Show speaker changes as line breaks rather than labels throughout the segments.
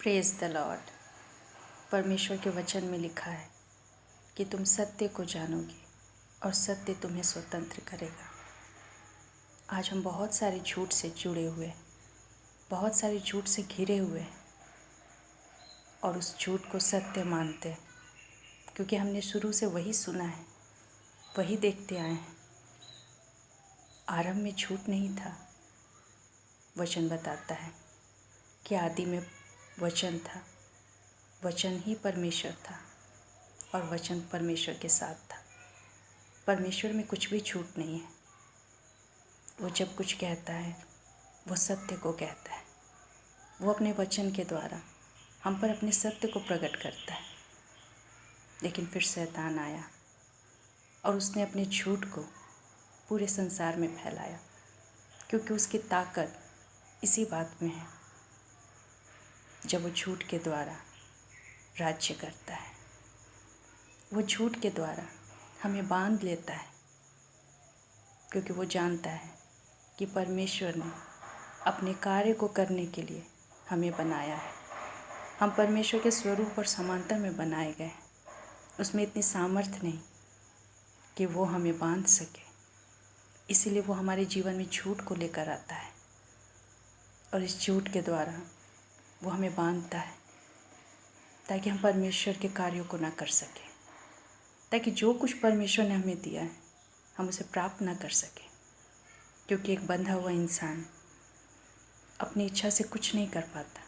Praise the Lord. परमेश्वर के वचन में लिखा है कि तुम सत्य को जानोगे और सत्य तुम्हें स्वतंत्र करेगा। आज हम बहुत सारे झूठ से जुड़े हुए हैं, बहुत सारे झूठ से घिरे हुए हैं और उस झूठ को सत्य मानते हैं, क्योंकि हमने शुरू से वही सुना है, वही देखते आए हैं। आरंभ में झूठ नहीं था। वचन बताता है कि आदि में वचन था, वचन ही परमेश्वर था और वचन परमेश्वर के साथ था। परमेश्वर में कुछ भी झूठ नहीं है। वो जब कुछ कहता है वो सत्य को कहता है। वो अपने वचन के द्वारा हम पर अपने सत्य को प्रकट करता है। लेकिन फिर शैतान आया और उसने अपने झूठ को पूरे संसार में फैलाया, क्योंकि उसकी ताकत इसी बात में है, जब वो झूठ के द्वारा राज्य करता है। वो झूठ के द्वारा हमें बांध लेता है, क्योंकि वो जानता है कि परमेश्वर ने अपने कार्य को करने के लिए हमें बनाया है। हम परमेश्वर के स्वरूप और समानता में बनाए गए हैं। उसमें इतनी सामर्थ्य नहीं कि वो हमें बांध सके। इसीलिए वो हमारे जीवन में झूठ को लेकर आता है और इस झूठ के द्वारा वो हमें बांधता है, ताकि हम परमेश्वर के कार्यों को ना कर सकें, ताकि जो कुछ परमेश्वर ने हमें दिया है हम उसे प्राप्त ना कर सकें। क्योंकि एक बंधा हुआ इंसान अपनी इच्छा से कुछ नहीं कर पाता,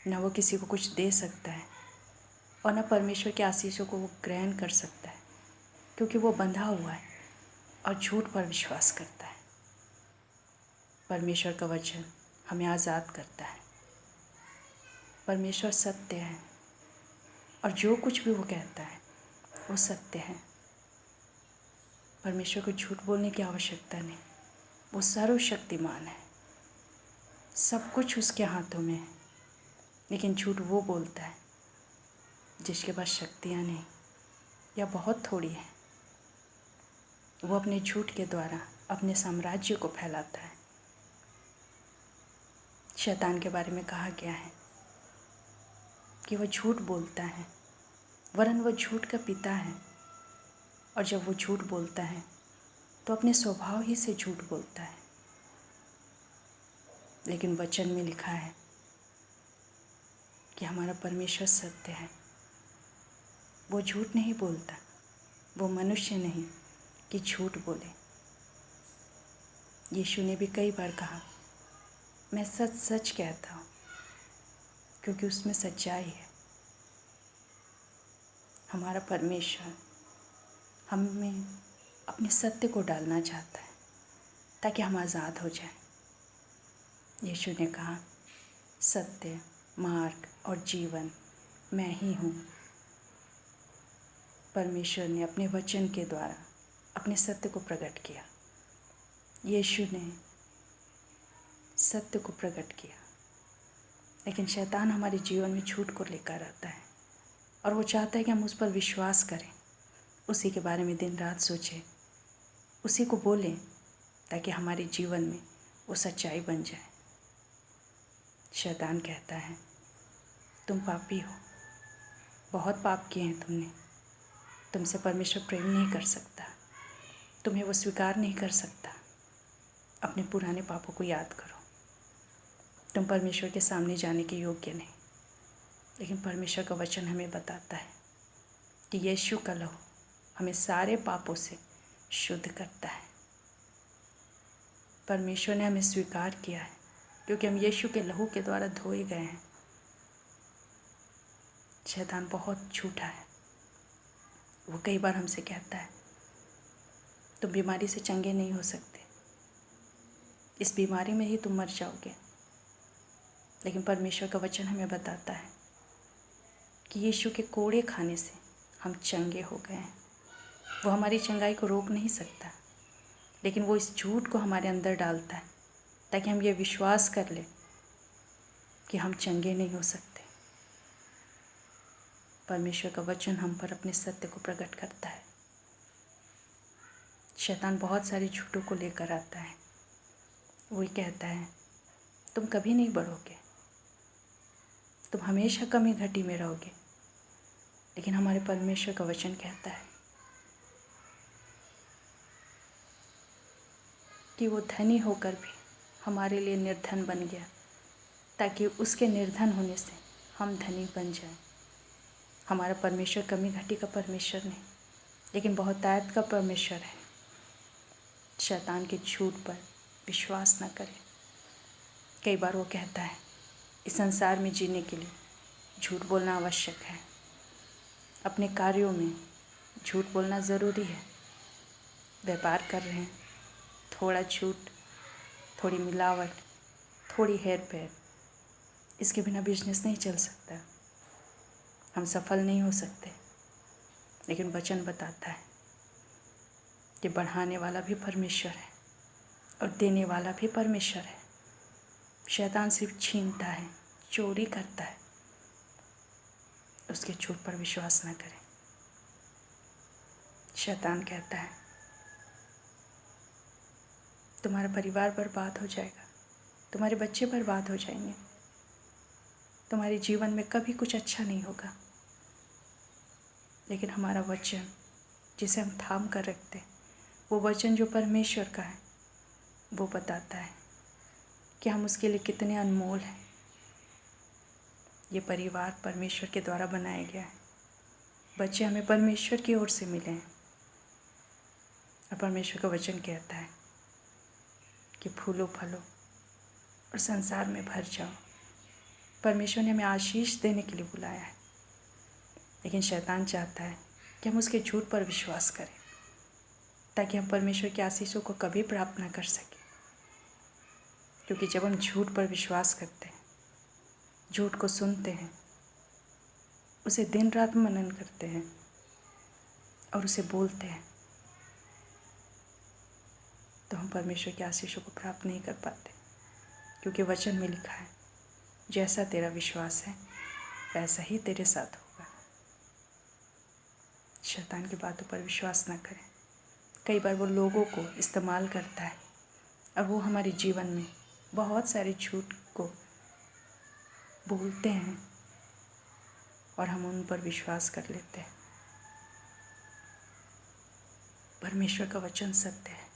ना वो किसी को कुछ दे सकता है और ना परमेश्वर के आशीषों को वो ग्रहण कर सकता है, क्योंकि वो बंधा हुआ है और झूठ पर विश्वास करता है। परमेश्वर का वचन हमें आज़ाद करता है। परमेश्वर सत्य है और जो कुछ भी वो कहता है वो सत्य है। परमेश्वर को झूठ बोलने की आवश्यकता नहीं। वो सर्वशक्तिमान है, सब कुछ उसके हाथों में है। लेकिन झूठ वो बोलता है जिसके पास शक्तियाँ नहीं या बहुत थोड़ी है। वो अपने झूठ के द्वारा अपने साम्राज्य को फैलाता है। शैतान के बारे में कहा गया है कि वह झूठ बोलता है, वरन वह झूठ का पिता है। और जब वो झूठ बोलता है तो अपने स्वभाव ही से झूठ बोलता है। लेकिन वचन में लिखा है कि हमारा परमेश्वर सत्य है। वो झूठ नहीं बोलता, वो मनुष्य नहीं कि झूठ बोले। यीशु ने भी कई बार कहा, मैं सच सच कहता हूँ, क्योंकि उसमें सच्चाई है। हमारा परमेश्वर हमें अपने सत्य को डालना चाहता है ताकि हम आज़ाद हो जाएं। यीशु ने कहा, सत्य, मार्ग और जीवन मैं ही हूँ। परमेश्वर ने अपने वचन के द्वारा अपने सत्य को प्रकट किया। यीशु ने सत्य को प्रकट किया। लेकिन शैतान हमारे जीवन में झूठ को लेकर आता है और वो चाहता है कि हम उस पर विश्वास करें, उसी के बारे में दिन रात सोचें, उसी को बोलें, ताकि हमारे जीवन में वो सच्चाई बन जाए। शैतान कहता है, तुम पापी हो, बहुत पाप किए हैं तुमने, तुमसे परमेश्वर प्रेम नहीं कर सकता, तुम्हें वो स्वीकार नहीं कर सकता। अपने पुराने पापों को याद करो। तुम परमेश्वर के सामने जाने के योग्य नहीं। लेकिन परमेश्वर का वचन हमें बताता है कि यीशु का लहू हमें सारे पापों से शुद्ध करता है। परमेश्वर ने हमें स्वीकार किया है, क्योंकि हम यीशु के लहू के द्वारा धोए गए हैं। शैतान बहुत झूठा है। वो कई बार हमसे कहता है, तुम बीमारी से चंगे नहीं हो सकते, इस बीमारी में ही तुम मर जाओगे। लेकिन परमेश्वर का वचन हमें बताता है कि यीशु के कोड़े खाने से हम चंगे हो गए हैं। वो हमारी चंगाई को रोक नहीं सकता, लेकिन वो इस झूठ को हमारे अंदर डालता है ताकि हम ये विश्वास कर लें कि हम चंगे नहीं हो सकते। परमेश्वर का वचन हम पर अपने सत्य को प्रकट करता है। शैतान बहुत सारे झूठों को लेकर आता है। वही कहता है, तुम कभी नहीं बढ़ोगे, तुम हमेशा कमी घटी में रहोगे। लेकिन हमारे परमेश्वर का वचन कहता है कि वो धनी होकर भी हमारे लिए निर्धन बन गया, ताकि उसके निर्धन होने से हम धनी बन जाएं। हमारा परमेश्वर कमी घटी का परमेश्वर नहीं, लेकिन बहुतायत का परमेश्वर है। शैतान के झूठ पर विश्वास न करें। कई बार वो कहता है इस संसार में जीने के लिए झूठ बोलना आवश्यक है, अपने कार्यों में झूठ बोलना ज़रूरी है। व्यापार कर रहे हैं, थोड़ा झूठ, थोड़ी मिलावट, थोड़ी हेर फेर, इसके बिना बिजनेस नहीं चल सकता। हम सफल नहीं हो सकते। लेकिन वचन बताता है कि बढ़ाने वाला भी परमेश्वर है और देने वाला भी परमेश्वर है। शैतान सिर्फ छीनता है, चोरी करता है। उसके झूठ पर विश्वास न करें। शैतान कहता है तुम्हारा परिवार बर्बाद हो जाएगा, तुम्हारे बच्चे बर्बाद हो जाएंगे, तुम्हारे जीवन में कभी कुछ अच्छा नहीं होगा। लेकिन हमारा वचन जिसे हम थाम कर रखते हैं, वो वचन जो परमेश्वर का है, वो बताता है कि हम उसके लिए कितने अनमोल हैं। ये परिवार परमेश्वर के द्वारा बनाया गया है। बच्चे हमें परमेश्वर की ओर से मिले हैं। और परमेश्वर का वचन कहता है कि फूलो फलो और संसार में भर जाओ। परमेश्वर ने हमें आशीष देने के लिए बुलाया है। लेकिन शैतान चाहता है कि हम उसके झूठ पर विश्वास करें, ताकि हम परमेश्वर की आशीषों को कभी प्राप्त ना कर सकें। क्योंकि जब हम झूठ पर विश्वास करते हैं, झूठ को सुनते हैं, उसे दिन रात मनन करते हैं और उसे बोलते हैं, तो हम परमेश्वर की आशीषों को प्राप्त नहीं कर पाते। क्योंकि वचन में लिखा है जैसा तेरा विश्वास है वैसा ही तेरे साथ होगा। शैतान की बातों पर विश्वास ना करें। कई बार वो लोगों को इस्तेमाल करता है और वो हमारे जीवन में बहुत सारे झूठ को बोलते हैं और हम उन पर विश्वास कर लेते हैं। परमेश्वर का वचन सत्य है।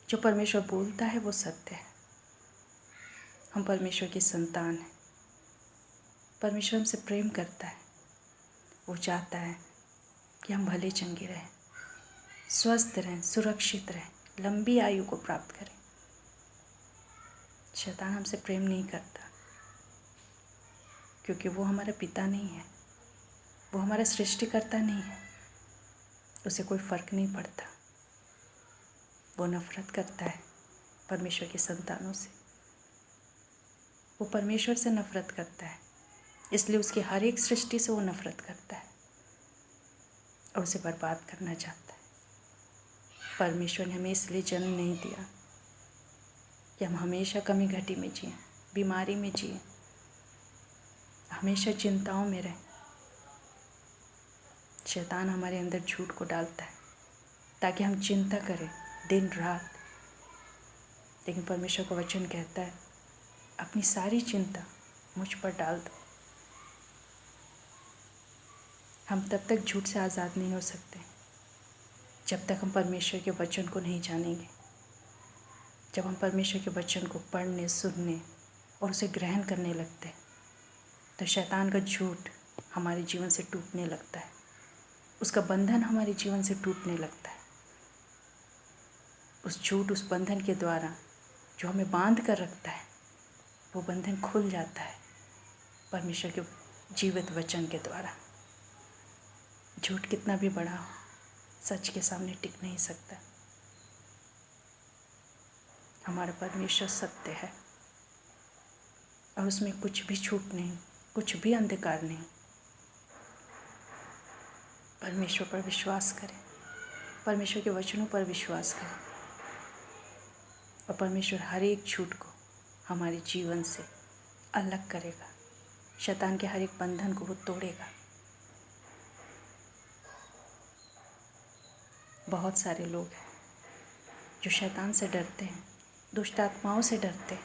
जो परमेश्वर बोलता है वो सत्य है। हम परमेश्वर की संतान हैं। परमेश्वर हमसे प्रेम करता है। वो चाहता है कि हम भले चंगे रहें, स्वस्थ रहें, सुरक्षित रहें, लंबी आयु को प्राप्त करें। शैतान हमसे प्रेम नहीं करता, क्योंकि वो हमारा पिता नहीं है, वो हमारा सृष्टिकर्ता नहीं है। उसे कोई फ़र्क नहीं पड़ता। वो नफ़रत करता है परमेश्वर की संतानों से। वो परमेश्वर से नफ़रत करता है, इसलिए उसकी हर एक सृष्टि से वो नफ़रत करता है और उसे बर्बाद करना चाहता है। परमेश्वर ने हमें इसलिए जन्म नहीं दिया कि हम हमेशा कमी घटी में जिएं, बीमारी में जिएं, हमेशा चिंताओं में रहें। शैतान हमारे अंदर झूठ को डालता है ताकि हम चिंता करें दिन रात। लेकिन परमेश्वर का वचन कहता है अपनी सारी चिंता मुझ पर डाल दो। हम तब तक झूठ से आज़ाद नहीं हो सकते जब तक हम परमेश्वर के वचन को नहीं जानेंगे। जब हम परमेश्वर के वचन को पढ़ने, सुनने और उसे ग्रहण करने लगते हैं, तो शैतान का झूठ हमारे जीवन से टूटने लगता है। उसका बंधन हमारे जीवन से टूटने लगता है। उस झूठ, उस बंधन के द्वारा जो हमें बांध कर रखता है, वो बंधन खुल जाता है परमेश्वर के जीवित वचन के द्वारा। झूठ कितना भी बड़ा हो, सच के सामने टिक नहीं सकता। हमारा परमेश्वर सत्य है और उसमें कुछ भी झूठ नहीं, कुछ भी अंधकार नहीं। परमेश्वर पर विश्वास करें, परमेश्वर के वचनों पर विश्वास करें और परमेश्वर हर एक झूठ को हमारे जीवन से अलग करेगा। शैतान के हर एक बंधन को वो तोड़ेगा। बहुत सारे लोग हैं जो शैतान से डरते हैं, दुष्ट आत्माओं से डरते हैं।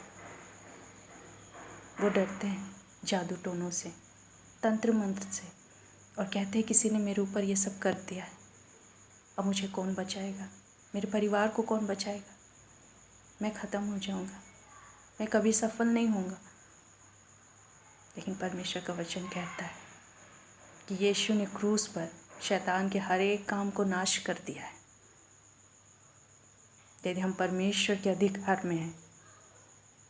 वो डरते हैं जादू टोनों से, तंत्र मंत्र से, और कहते हैं किसी ने मेरे ऊपर ये सब कर दिया है, अब मुझे कौन बचाएगा, मेरे परिवार को कौन बचाएगा, मैं ख़त्म हो जाऊंगा, मैं कभी सफल नहीं होऊंगा। लेकिन परमेश्वर का वचन कहता है कि यीशु ने क्रूस पर शैतान के हर एक काम को नाश कर दिया है। यदि हम परमेश्वर के अधिकार में हैं,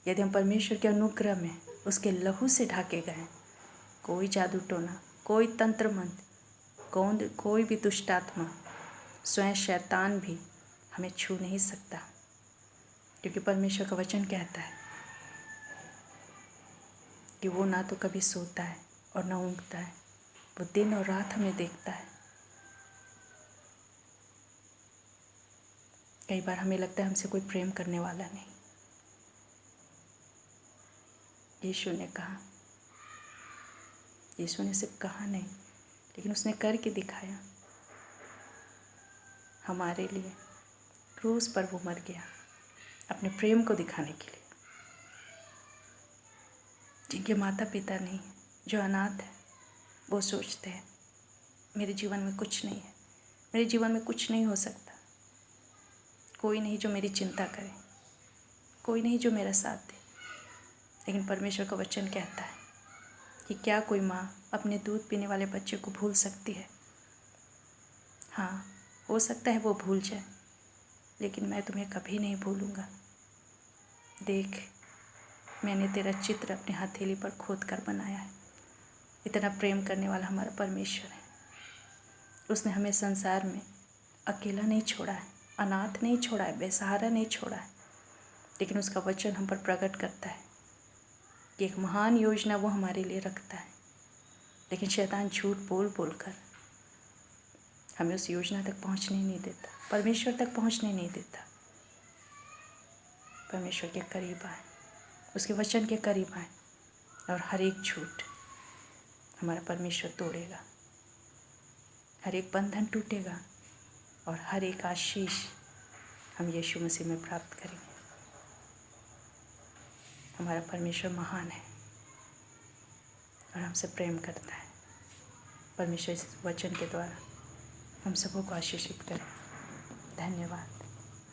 यदि हम परमेश्वर के अनुग्रह में उसके लहू से ढाके गए, कोई जादू टोना, कोई तंत्र मंत्र, कोई भी दुष्ट आत्मा, स्वयं शैतान भी हमें छू नहीं सकता, क्योंकि परमेश्वर का वचन कहता है कि वो ना तो कभी सोता है और ना ऊँघता है, वो दिन और रात हमें देखता है। कई बार हमें लगता है हमसे कोई प्रेम करने वाला नहीं। यीशु ने कहा, यीशु ने सिर्फ कहा नहीं, लेकिन उसने करके दिखाया। हमारे लिए क्रूस पर वो मर गया, अपने प्रेम को दिखाने के लिए। जिनके माता पिता नहीं, जो अनाथ है, वो सोचते हैं मेरे जीवन में कुछ नहीं है, मेरे जीवन में कुछ नहीं हो सकता, कोई नहीं जो मेरी चिंता करे, कोई नहीं जो मेरा साथ दे। लेकिन परमेश्वर का वचन कहता है कि क्या कोई माँ अपने दूध पीने वाले बच्चे को भूल सकती है? हाँ, हो सकता है वो भूल जाए, लेकिन मैं तुम्हें कभी नहीं भूलूँगा। देख, मैंने तेरा चित्र अपने हथेली पर खोद कर बनाया है। इतना प्रेम करने वाला हमारा परमेश्वर है। उसने हमें संसार में अकेला नहीं छोड़ा है, अनाथ नहीं छोड़ा है, बेसहारा नहीं छोड़ा है, लेकिन उसका वचन हम पर प्रकट करता है कि एक महान योजना वो हमारे लिए रखता है। लेकिन शैतान झूठ बोल बोल कर हमें उस योजना तक पहुंचने नहीं देता, परमेश्वर तक पहुंचने नहीं देता। परमेश्वर के करीब आए, उसके वचन के करीब आए, और हर एक झूठ हमारा परमेश्वर तोड़ेगा, हर एक बंधन टूटेगा, और हर एक आशीष हम यीशु मसीह में प्राप्त करेंगे। हमारा परमेश्वर महान है और हमसे प्रेम करता है। परमेश्वर इस वचन के द्वारा हम सबों को आशीषित करें। धन्यवाद।